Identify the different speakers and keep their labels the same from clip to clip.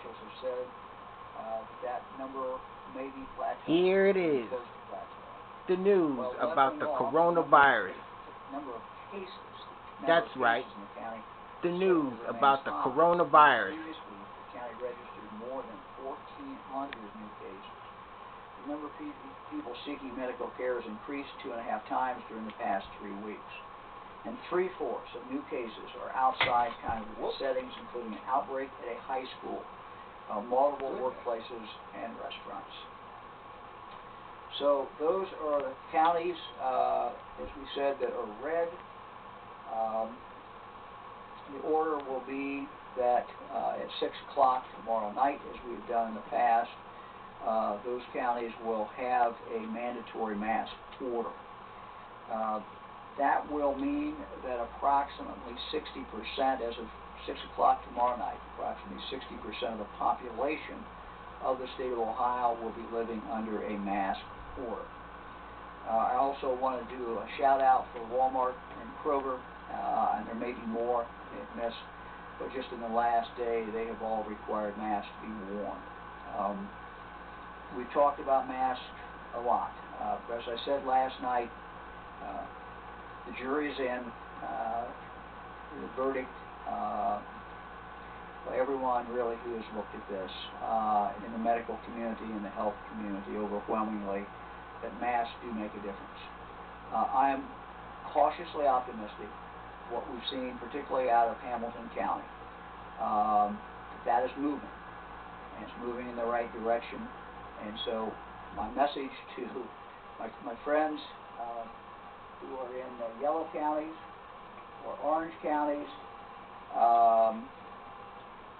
Speaker 1: officials have said that number may be plateauing.
Speaker 2: Here it is. The news about the coronavirus.
Speaker 1: Number of cases.
Speaker 2: That's right.
Speaker 1: In the county.
Speaker 2: The news about the coronavirus.
Speaker 1: Previous week, the county registered more than 1,400 new cases. The number of people seeking medical care has increased 2.5 times during the past 3 weeks. And 3/4 of new cases are outside congregate settings, including an outbreak at a high school, multiple workplaces, and restaurants. So those are the counties, as we said, that are red. The order will be that at 6 o'clock tomorrow night, as we have done in the past, those counties will have a mandatory mask order. That will mean that approximately 60%, as of 6 o'clock tomorrow night, approximately 60% of the population of the state of Ohio will be living under a mask order. I also want to do a shout out for Walmart and Kroger, and there may be more they've missed, but just in the last day they have all required masks to be worn. We've talked about masks a lot. As I said last night, the jury's in. The verdict by everyone really who has looked at this in the medical community and the health community overwhelmingly, that masks do make a difference. I am cautiously optimistic what we've seen, particularly out of Hamilton County. That is moving, and it's moving in the right direction. And so my message to my friends who are in the yellow counties or orange counties,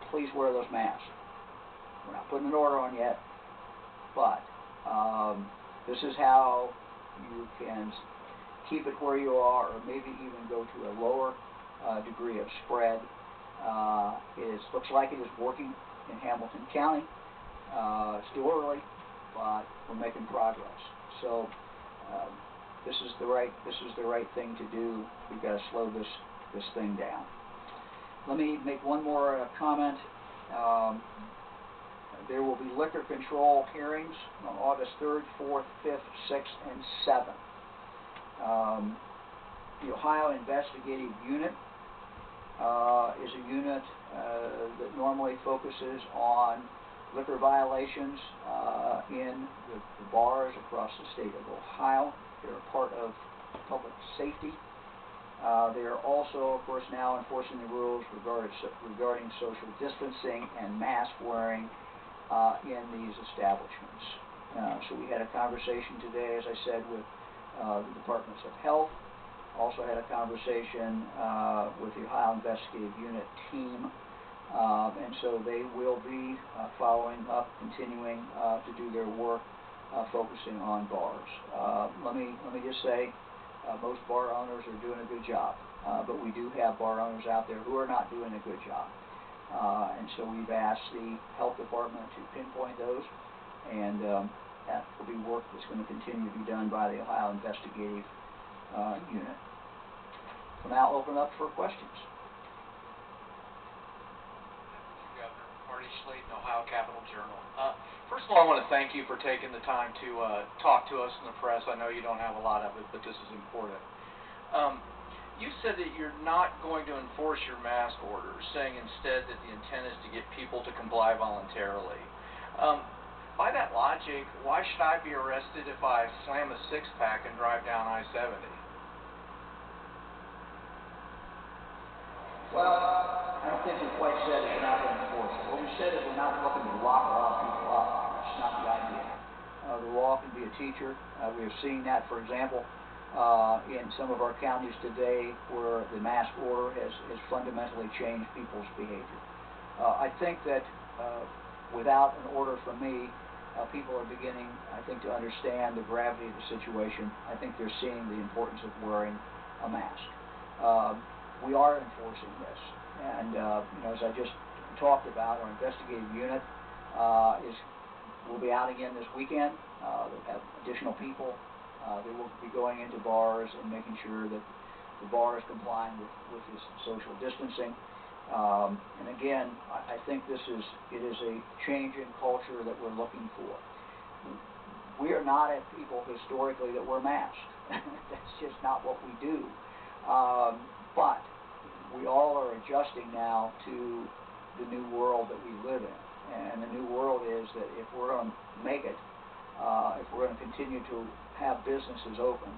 Speaker 1: please wear those masks. We're not putting an order on yet, but this is how you can keep it where you are, or maybe even go to a lower degree of spread. It looks like it is working in Hamilton County. It's still early, but we're making progress. So this is the right thing to do. We've got to slow this thing down. Let me make one more comment. There will be liquor control hearings on August 3rd, 4th, 5th, 6th, and 7th. The Ohio Investigative Unit is a unit that normally focuses on liquor violations in the bars across the state of Ohio. They're a part of public safety. They are also, of course, now enforcing the rules regarding social distancing and mask wearing in these establishments. So we had a conversation today, as I said, with the Departments of Health. Also had a conversation with the Ohio Investigative Unit team. And so they will be following up, continuing to do their work, focusing on bars. Let me just say, most bar owners are doing a good job, but we do have bar owners out there who are not doing a good job. And so we've asked the health department to pinpoint those, and that will be work that's going to continue to be done by the Ohio Investigative Unit. So now open up for questions.
Speaker 3: Governor Marty Slaton, Ohio Capital Journal. First of all, I want to thank you for taking the time to talk to us in the press. I know you don't have a lot of it, but this is important. You said that you're not going to enforce your mask orders, saying instead that the intent is to get people to comply voluntarily. By that logic, why should I be arrested if I slam a six-pack and drive down I-70?
Speaker 1: Well, I don't think we quite said that we're not going to enforce it. What we said is we're not looking to lock a lot of people up. That's not the idea. The law can be a teacher. We have seen that, for example, in some of our counties today where the mask order has fundamentally changed people's behavior. I think that without an order from me, people are beginning, I think, to understand the gravity of the situation. I think they're seeing the importance of wearing a mask. We are enforcing this, and as I just talked about, our investigative unit will be out again this weekend. They'll have additional people. They will be going into bars and making sure that the bar is complying with this social distancing. And again, I think it is a change in culture that we're looking for. We are not a people historically that wear masks. That's just not what we do. But we all are adjusting now to the new world that we live in. And the new world is that if we're going to make it, if we're going to continue to have businesses open,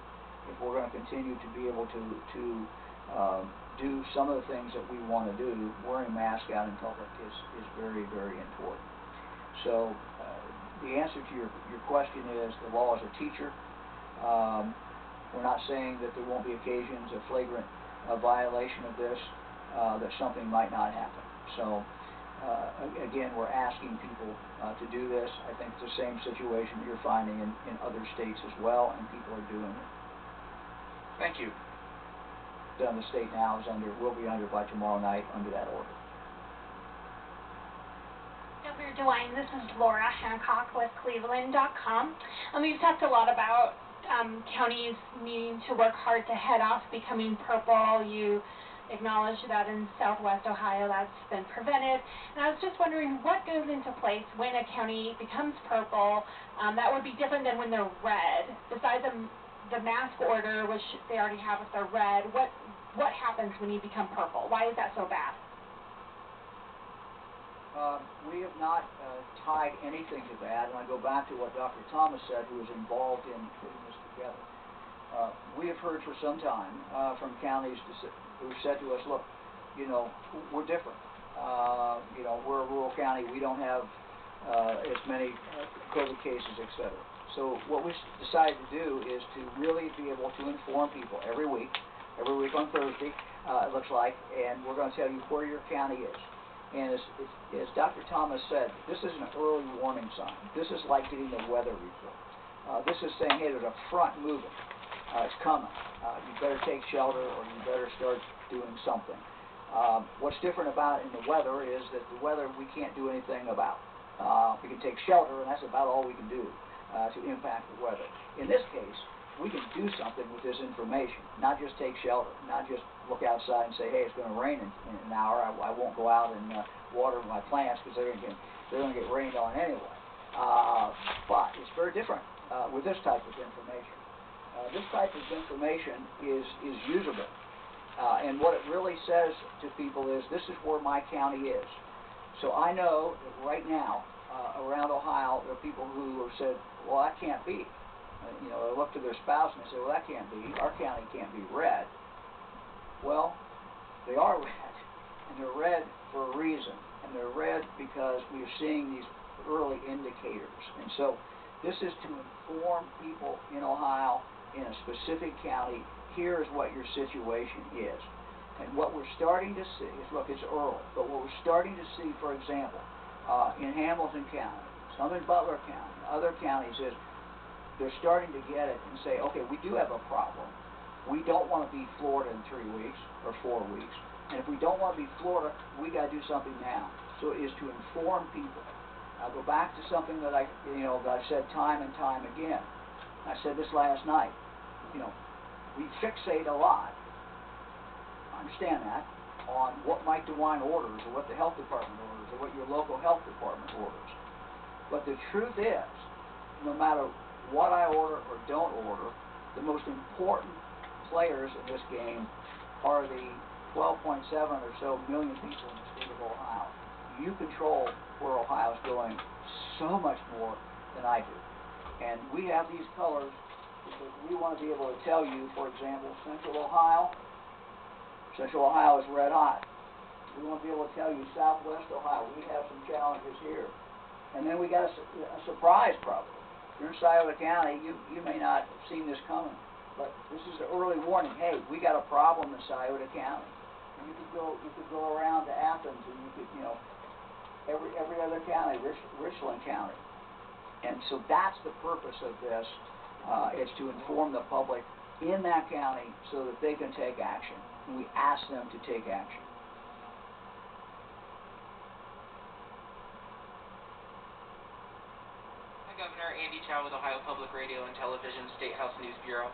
Speaker 1: if we're going to continue to be able to do some of the things that we want to do, wearing a mask out in public is very, very important. So the answer to your question is the law is a teacher. We're not saying that there won't be occasions of flagrant violation of this, that something might not happen. So again, we're asking people to do this. I think it's the same situation that you're finding in other states as well, and people are doing it.
Speaker 3: Thank you.
Speaker 1: The state now will be under by tomorrow night under that order.
Speaker 4: Governor DeWine, this is Laura Hancock with Cleveland.com. You've talked a lot about counties needing to work hard to head off becoming purple. You acknowledge that in Southwest Ohio that's been prevented. And I was just wondering what goes into place when a county becomes purple that would be different than when they're red. Besides the mask order, which they already have if they're red, what happens when you become purple? Why is that so bad?
Speaker 1: We have not tied anything to that, and I go back to what Dr. Thomas said, who was involved in putting this together. We have heard for some time from counties who said to us, look, we're different. We're a rural county. We don't have as many COVID cases, etc. So what we decided to do is to really be able to inform people every week on Thursday, it looks like, and we're going to tell you where your county is. And as Dr. Thomas said, this is an early warning sign. This is like getting the weather report. This is saying, hey, there's a front moving. It's coming. You better take shelter, or you better start doing something. What's different about in the weather is that the weather we can't do anything about. We can take shelter, and that's about all we can do to impact the weather. In this case, we can do something with this information, not just take shelter, not just look outside and say, hey, it's going to rain in an hour. I won't go out and water my plants because they're going to get rained on anyway. But it's very different with this type of information. This type of information is usable. And what it really says to people is, this is where my county is. So I know that right now, around Ohio, there are people who have said, well, that can't be. They look to their spouse and they say, well, that can't be. Our county can't be red. Well, they are red. And they're red for a reason. And they're red because we are seeing these early indicators. And so this is to inform people in Ohio, in a specific county, here is what your situation is. And what we're starting to see is, look, it's early, but what we're starting to see, for example, in Hamilton County, some in Butler County, other counties, is they're starting to get it and say, okay, we do have a problem. We don't want to be Florida in 3 weeks or 4 weeks. And if we don't want to be Florida, we got to do something now. So it is to inform people. I'll go back to something that I've said time and time again. I said this last night. We fixate a lot, I understand that, on what Mike DeWine orders or what the health department orders or what your local health department orders. But the truth is, no matter what I order or don't order, the most important players in this game are the 12.7 or so million people in the state of Ohio. You control where Ohio's going so much more than I do. And we have these colors because we want to be able to tell you, for example, Central Ohio is red hot. We want to be able to tell you Southwest Ohio, we have some challenges here. And then we got a surprise probably. If you're in Scioto County, you may not have seen this coming, but this is the early warning. Hey, we got a problem in Scioto County. And you could go around to Athens, and you could, every other county, Richland County. And so that's the purpose of this, is to inform the public in that county so that they can take action. And we ask them to take action.
Speaker 5: Hi, Governor. Andy Chow with Ohio Public Radio and Television State House News Bureau.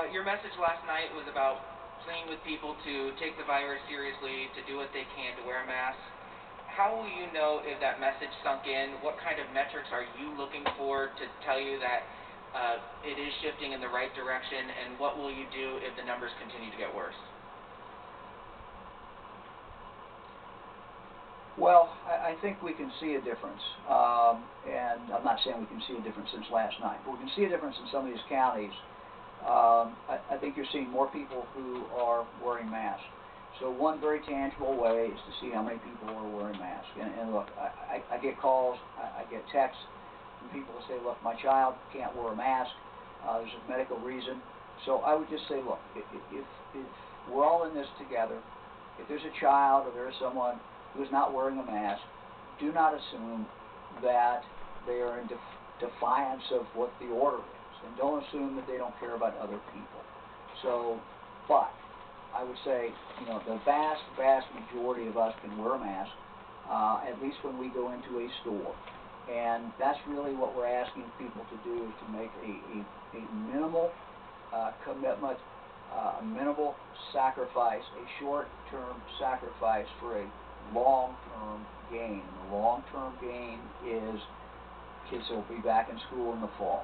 Speaker 5: Your message last night was about pleading with people to take the virus seriously, to do what they can to wear a mask. How will you know if that message sunk in? What kind of metrics are you looking for to tell you that it is shifting in the right direction, and what will you do if the numbers continue to get worse?
Speaker 1: Well, I think we can see a difference, and I'm not saying we can see a difference since last night, but we can see a difference in some of these counties. I think you're seeing more people who are wearing masks. So one very tangible way is to see how many people are wearing masks. And look, I get calls, I get texts from people who say, look, my child can't wear a mask, there's a medical reason. So I would just say, look, if we're all in this together, if there's a child or there's someone who is not wearing a mask, do not assume that they are in defiance of what the order is, and don't assume that they don't care about other people. So, but I would say, you know, the vast majority of us can wear a mask, at least when we go into a store. And that's really what we're asking people to do, is to make a minimal commitment, a minimal sacrifice, a short-term sacrifice for a long-term gain. And the long-term gain is kids will be back in school in the fall.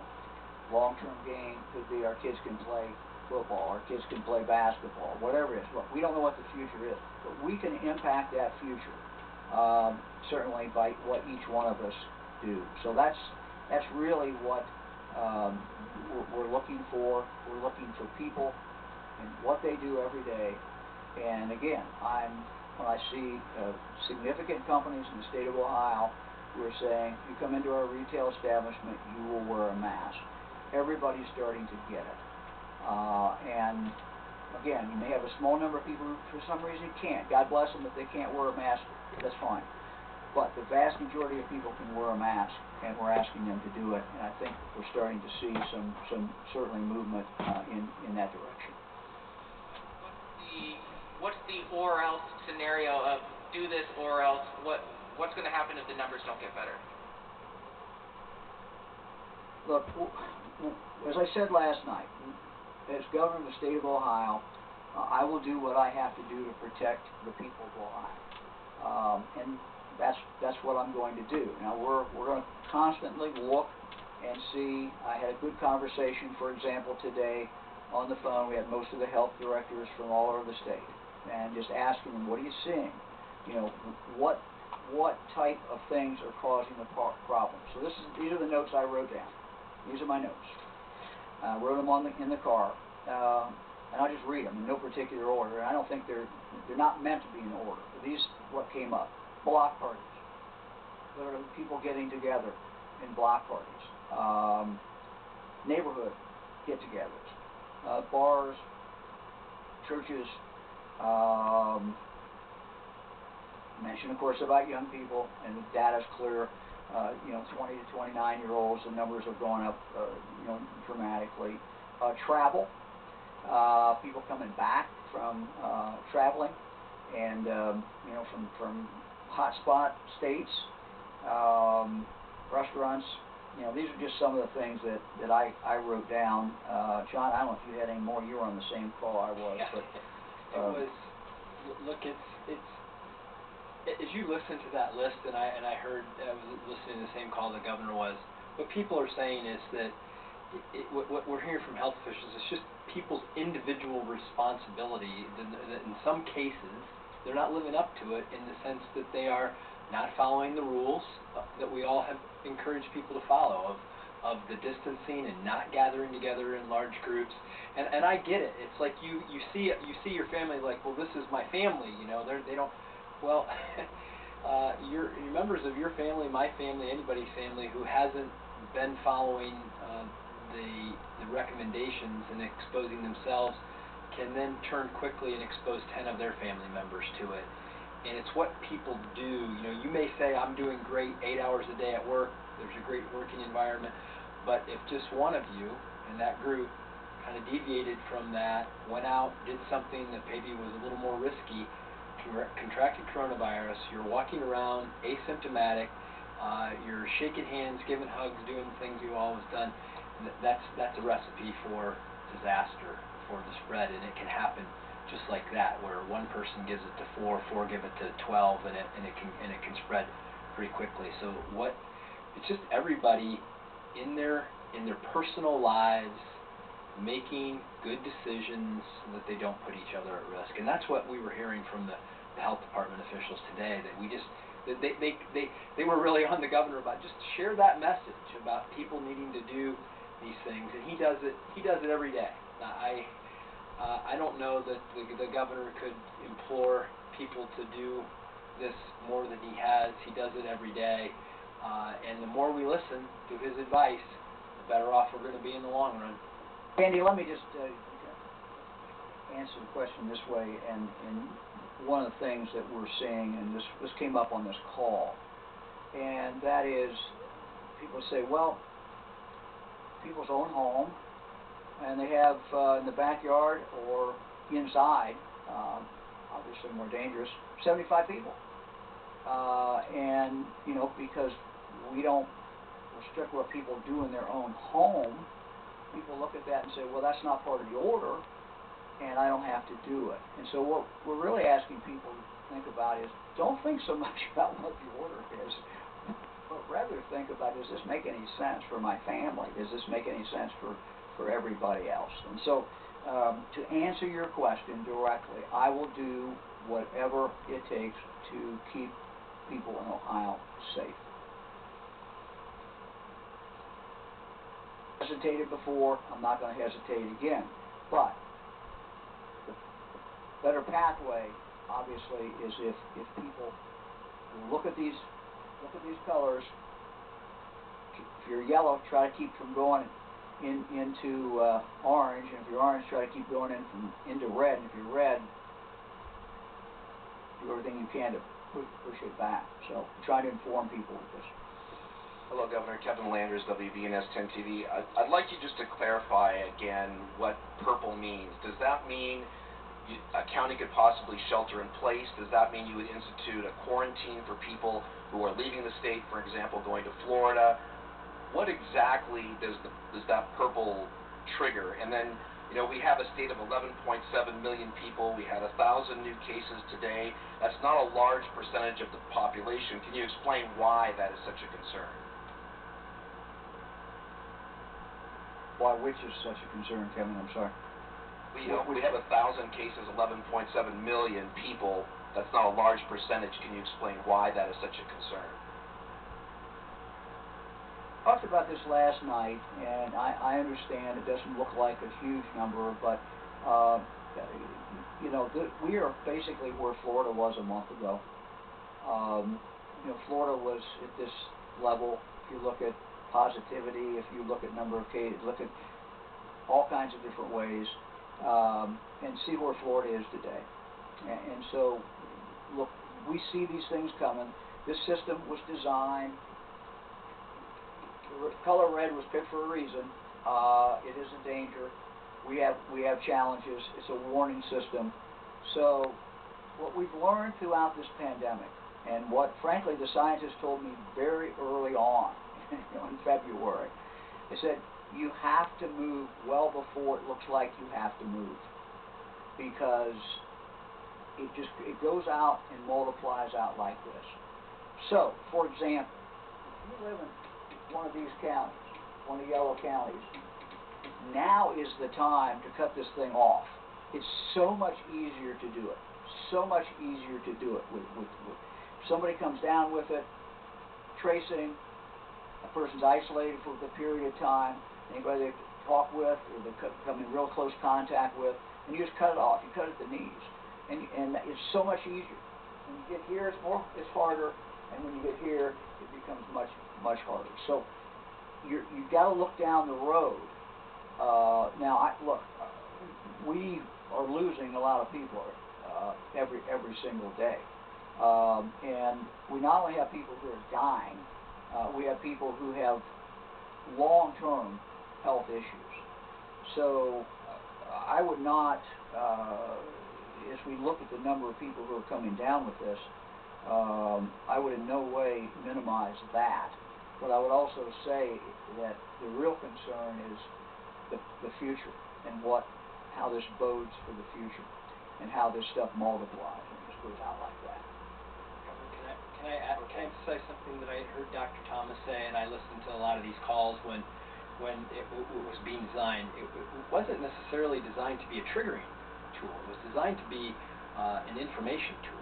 Speaker 1: Long-term gain could be our kids can play football, our kids can play basketball, whatever it is. Look, we don't know what the future is, but we can impact that future, certainly by what each one of us do. So that's really what we're looking for. We're looking for people and what they do every day. And again, when I see significant companies in the state of Ohio who are saying, you come into our retail establishment, you will wear a mask. Everybody's starting to get it. And again, you may have a small number of people who for some reason can't. God bless them if they can't wear a mask, that's fine. But the vast majority of people can wear a mask, and we're asking them to do it. And I think we're starting to see some certainly movement in that direction.
Speaker 5: What's the or else scenario of do this or else? What's going to happen if the numbers don't get better?
Speaker 1: Look, as I said last night, as governor of the state of Ohio, I will do what I have to do to protect the people of Ohio, and that's what I'm going to do. Now we're going to constantly look and see. I had a good conversation, for example, today on the phone. We had most of the health directors from all over the state, and just asking them, what are you seeing? You know, what type of things are causing the problem? So these are the notes I wrote down. These are my notes. I wrote them in the car, and I'll just read them in no particular order. And I don't think they're not meant to be in order. But these what came up: block parties. There are people getting together in block parties. Neighborhood get-togethers, bars, churches. Mention, of course, about young people, and the data's clear. 20 to 29-year-olds, the numbers have gone up, dramatically. Travel, people coming back from traveling, and from hotspot states, restaurants. These are just some of the things that I wrote down. John, I don't know if you had any more. You were on the same call I was,
Speaker 6: yeah,
Speaker 1: but
Speaker 6: it was. Look, it's. As you listen to that list, and I was listening to the same call the governor was, what people are saying is that what we're hearing from health officials is just people's individual responsibility. In some cases, they're not living up to it in the sense that they are not following the rules that we all have encouraged people to follow of the distancing and not gathering together in large groups. And I get it. It's like you see your family like, well, this is my family. They don't. Well, your members of your family, my family, anybody's family who hasn't been following the recommendations and exposing themselves can then turn quickly and expose 10 of their family members to it. And it's what people do. You may say, I'm doing great 8 hours a day at work, there's a great working environment, but if just one of you in that group kind of deviated from that, went out, did something that maybe was a little more risky, contracted coronavirus, you're walking around asymptomatic, you're shaking hands, giving hugs, doing the things you've always done, that's a recipe for disaster, for the spread, and it can happen just like that, where one person gives it to 4, 4 give it to 12, and it can spread pretty quickly. So it's just everybody in their personal lives making good decisions so that they don't put each other at risk. And that's what we were hearing from the health department officials today, that they were really on the governor about just share that message about people needing to do these things, and he does it every day. I don't know that the governor could implore people to do this more than he has. He does it every day, and the more we listen to his advice, the better off we're going to be in the long run.
Speaker 1: Andy, let me just answer the question this way, and one of the things that we're seeing, and this came up on this call, and that is people say, well, people's own home, and they have in the backyard or inside, obviously more dangerous, 75 people. And, you know, because we don't restrict what people do in their own home, people look at that and say, well, that's not part of the order, and I don't have to do it. And so what we're really asking people to think about is, don't think so much about what the order is, but rather think about, does this make any sense for my family? Does this make any sense for everybody else? And so to answer your question directly, I will do whatever it takes to keep people in Ohio safe. Hesitated before, I'm not going to hesitate again. But the better pathway, obviously, is if people look at these colors. If you're yellow, try to keep from going into orange, and if you're orange, try to keep going into red. And if you're red, do everything you can to push it back. So try to inform people with this.
Speaker 7: Hello, Governor. Kevin Landers, WVNS 10 TV. I'd like you just to clarify again what purple means. Does that mean a county could possibly shelter in place? Does that mean you would institute a quarantine for people who are leaving the state, for example, going to Florida? What exactly does that purple trigger? And then, you know, we have a state of 11.7 million people. We had 1,000 new cases today. That's not a large percentage of the population. Can you explain why that is such a concern?
Speaker 1: Why, which is such a concern, Kevin? I'm sorry.
Speaker 7: We have 1,000 cases, 11.7 million people. That's not a large percentage. Can you explain why that is such a concern?
Speaker 1: Talked about this last night, and I understand it doesn't look like a huge number, but you know, we are basically where Florida was a month ago. You know, Florida was at this level. If you look at positivity, if you look at number of cases, look at all kinds of different ways, and see where Florida is today. And so, look, we see these things coming. This system was designed. The color red was picked for a reason. It is a danger. We have challenges. It's a warning system. So what we've learned throughout this pandemic, and what frankly the scientists told me very early on, you know, in February, they said you have to move well before it looks like you have to move, because it goes out and multiplies out like this. So, for example, if you live in one of these counties, one of the yellow counties, now is the time to cut this thing off. It's so much easier to do it. So much easier to do it. With somebody comes down with it, tracing, a person's isolated for a period of time, anybody they talk with or they come in real close contact with, and you just cut it off. You cut at the knees, and it's so much easier. When you get here, it's harder, and when you get here, it becomes much harder. So you've got to look down the road. Now, we are losing a lot of people every single day, and we not only have people who are dying, we have people who have long-term health issues. So I would not, as we look at the number of people who are coming down with this, I would in no way minimize that. But I would also say that the real concern is the future and how this bodes for the future. and how this stuff multiplies. It just goes out like that.
Speaker 6: Can I emphasize something that I heard Dr. Thomas say, and I listened to a lot of these calls when it was being designed. It wasn't necessarily designed to be a triggering tool. It was designed to be an information tool.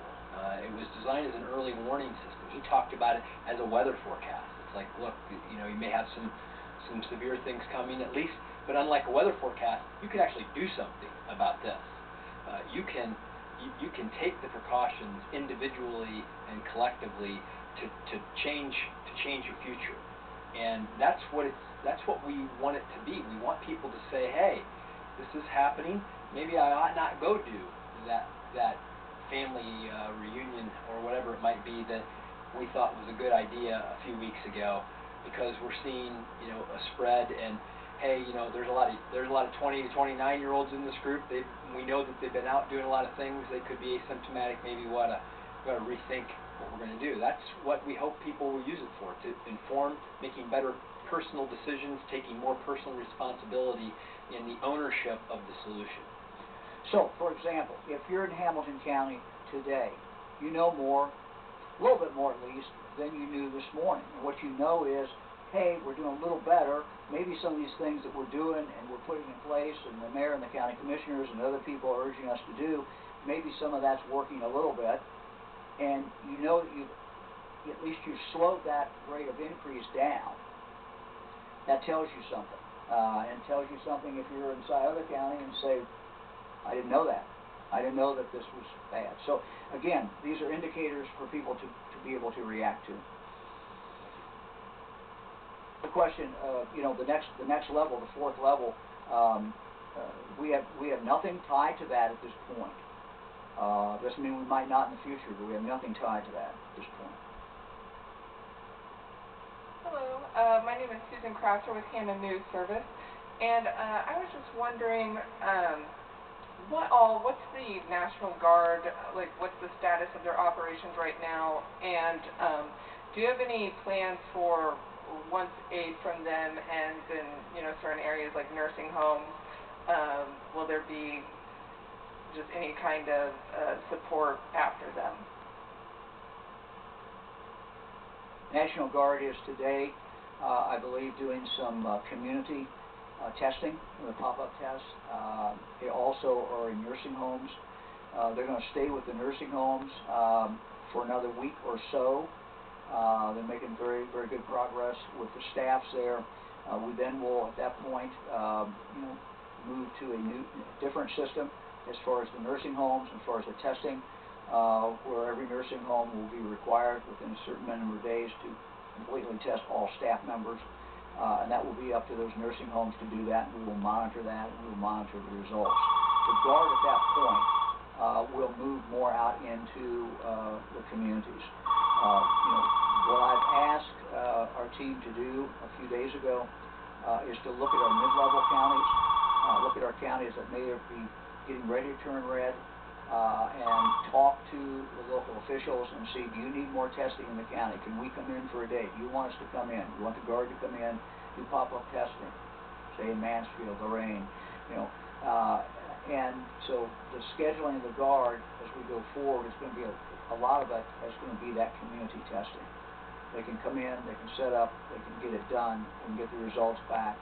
Speaker 6: It was designed as an early warning system. He talked about it as a weather forecast. It's like, look, you may have some severe things coming at least, but unlike a weather forecast, you can actually do something about this. You can take the precautions individually and collectively to change your future, and that's what we want it to be. We want people to say, hey, this is happening. Maybe I ought not go do that family reunion or whatever it might be that we thought was a good idea a few weeks ago, because we're seeing a spread. And hey, there's a lot of 20 to 29-year-olds in this group. We know that they've been out doing a lot of things. They could be asymptomatic. Maybe we ought to rethink what we're going to do. That's what we hope people will use it for, to inform, making better personal decisions, taking more personal responsibility in the ownership of the solution.
Speaker 1: So, for example, if you're in Hamilton County today, you know more, a little bit more at least, than you knew this morning. And what you know is, hey, we're doing a little better. Maybe some of these things that we're doing and we're putting in place, and the mayor and the county commissioners and other people are urging us to do, maybe some of that's working a little bit. And you know that at least you've slowed that rate of increase down. That tells you something. And tells you something if you're in Scioto County and say, I didn't know that. I didn't know that this was bad. So again, these are indicators for people to be able to react to. The question, the next level, the fourth level, we have nothing tied to that at this point. Doesn't mean we might not in the future, but we have nothing tied to that at this point.
Speaker 8: Hello, my name is Susan Crafter with Hannah News Service, and I was just wondering, what's the National Guard, like what's the status of their operations right now, and do you have any plans for once aid from them ends in certain areas like nursing homes? Will there be just any kind of support after them?
Speaker 1: National Guard is today, I believe, doing some community testing, the pop-up tests. They also are in nursing homes. They're going to stay with the nursing homes for another week or so. They're making very, very good progress with the staffs there. We then will, at that point, move to a different system as far as the nursing homes, as far as the testing, where every nursing home will be required within a certain number of days to completely test all staff members. And that will be up to those nursing homes to do that, and we will monitor that, and we will monitor the results. The Guard at that point will move more out into the communities. What I've asked our team to do a few days ago is to look at our mid-level counties, look at our counties that may be getting ready to turn red, and talk to the local officials and see, do you need more testing in the county? Can we come in for a day? Do you want us to come in? Do you want the Guard to come in, do pop-up testing, say in Mansfield, Lorraine, and so the scheduling of the Guard as we go forward is going to be a lot of it is going to be that community testing. They can come in, they can set up, they can get it done, and get the results back,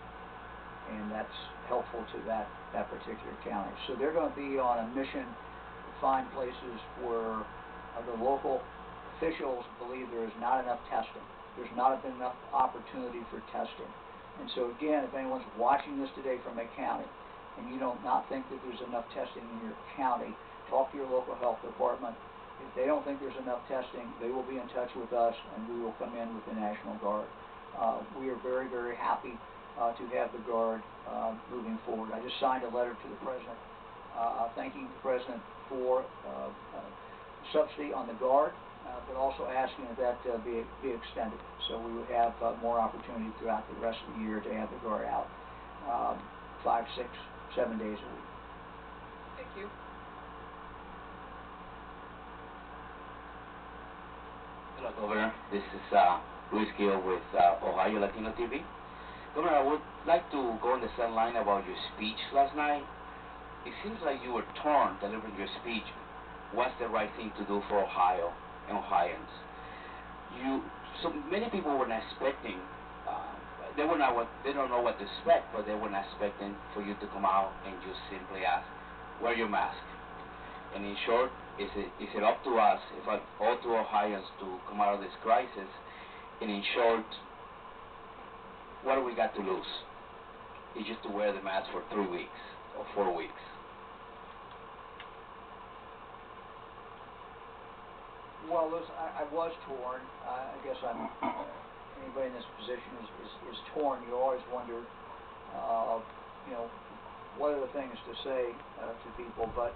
Speaker 1: and that's helpful to that particular county. So they're going to be on a mission to find places where the local officials believe there is not enough testing. There's not been enough opportunity for testing. And so again, if anyone's watching this today from a county, and you don't not think that there's enough testing in your county, talk to your local health department. If they don't think there's enough testing, they will be in touch with us, and we will come in with the National Guard. We are very, very happy to have the Guard moving forward. I just signed a letter to the President thanking the President for subsidy on the Guard, but also asking that be extended. So we would have more opportunity throughout the rest of the year to have the Guard out 5, 6, 7 days a week.
Speaker 8: Thank you.
Speaker 9: Hello, Governor. This is Luis Gill with Ohio Latino TV. Governor, I would like to go on the same line about your speech last night. it seems like you were torn delivering your speech. What's the right thing to do for Ohio and Ohioans? So many people were not expecting. They don't know what to expect, but they were not expecting for you to come out and just simply ask, wear your mask. And in short, is it up to us, all to Ohioans, to come out of this crisis? And in short, what do we got to lose? It's just to wear the mask for 3 weeks or 4 weeks.
Speaker 1: Well, I was torn. I guess anybody in this position is torn. You always wonder, what are the things to say to people. But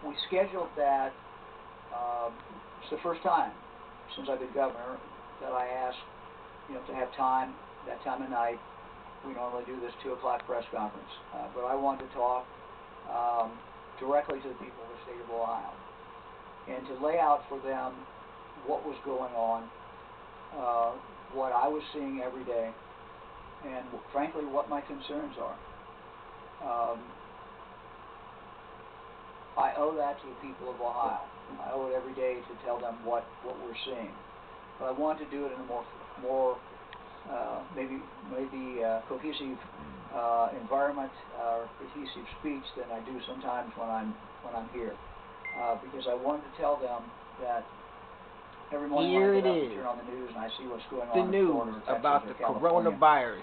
Speaker 1: we scheduled that. It's the first time since I've been governor that I asked, to have time, that time of night. We normally do this 2 o'clock press conference, but I wanted to talk directly to the people of the state of Ohio, and to lay out for them what was going on, what I was seeing every day, and frankly what my concerns are. I owe that to the people of Ohio. I owe it every day to tell them what we're seeing. But I want to do it in a more maybe cohesive environment or cohesive speech than I do sometimes when I'm here. Because I wanted to tell them that every morning when I get up and turn on the news and I see what's going on in Florida, Texas,
Speaker 2: about the
Speaker 1: or California,
Speaker 2: coronavirus.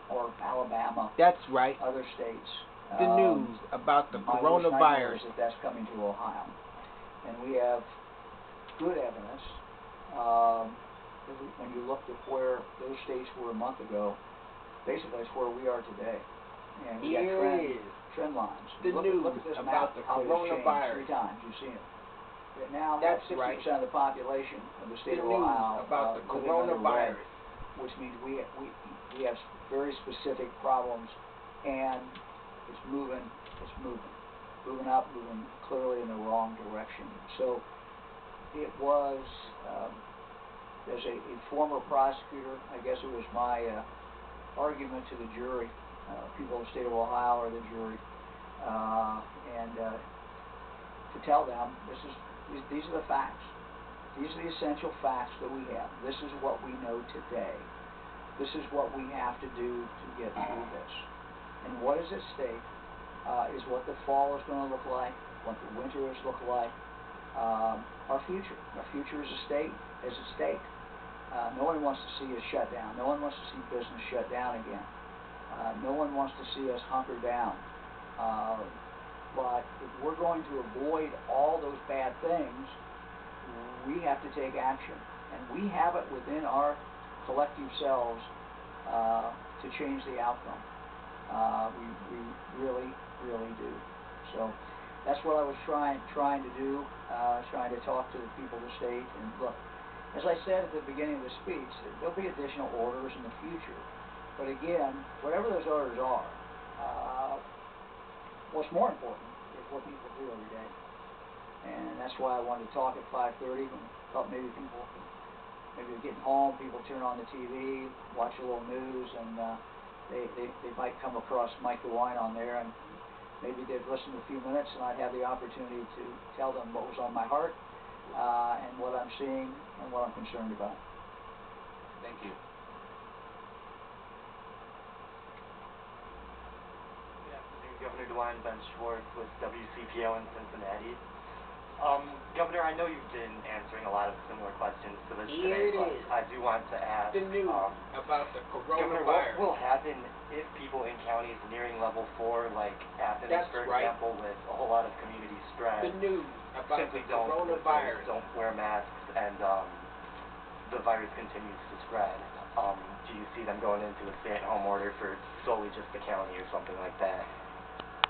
Speaker 1: Or Alabama.
Speaker 2: That's right.
Speaker 1: Other states.
Speaker 2: The news about the coronavirus.
Speaker 1: That's coming to Ohio. And we have good evidence. When you looked at where those states were a month ago, basically that's where we are today. And we got trend lines.
Speaker 2: The news
Speaker 1: look at this
Speaker 2: about
Speaker 1: map,
Speaker 2: the
Speaker 1: how it's
Speaker 2: coronavirus.
Speaker 1: changed 3 times. You've seen it. But now
Speaker 2: That's
Speaker 1: 60%
Speaker 2: right.
Speaker 1: of the population of the state
Speaker 2: The
Speaker 1: of Ohio
Speaker 2: news about the
Speaker 1: living under red,
Speaker 2: coronavirus.
Speaker 1: which means we have very specific problems, and it's moving up, moving clearly in the wrong direction. So it was, as a former prosecutor, I guess it was my argument to the jury, people of the state of Ohio or the jury, and to tell them these are the facts. These are the essential facts that we have. This is what we know today. This is what we have to do to get through this. And what is at stake is what the fall is going to look like, what the winter is look like, our future. Our future as a state is at stake. No one wants to see us shut down. No one wants to see business shut down again. No one wants to see us hunker down. But if we're going to avoid all those bad things, we have to take action. And we have it within our collective selves to change the outcome. We really, really do. So that's what I was trying to do, trying to talk to the people of the state. And look, as I said at the beginning of the speech, there'll be additional orders in the future. But again, whatever those orders are, what's more important is what people do every day. And that's why I wanted to talk at 5:30, when I thought maybe they're getting home, people turn on the TV, watch a little news, and they might come across Mike DeWine on there, and maybe they'd listen to a few minutes, and I'd have the opportunity to tell them what was on my heart, and what I'm seeing, and what I'm concerned about.
Speaker 9: Thank you.
Speaker 10: Good afternoon, Governor DeWine. Ben Schwartz with WCPO in Cincinnati. Governor, I know you've been answering a lot of similar questions to this today, but I do want to ask
Speaker 2: the news about the
Speaker 10: Governor,
Speaker 2: coronavirus.
Speaker 10: what will happen if people in counties nearing level 4, like Athens, for example, with a whole lot of community spread,
Speaker 2: The news about
Speaker 10: simply
Speaker 2: the coronavirus.
Speaker 10: don't wear masks and the virus continues to spread? Do you see them going into a stay-at-home order for solely just the county or something like that?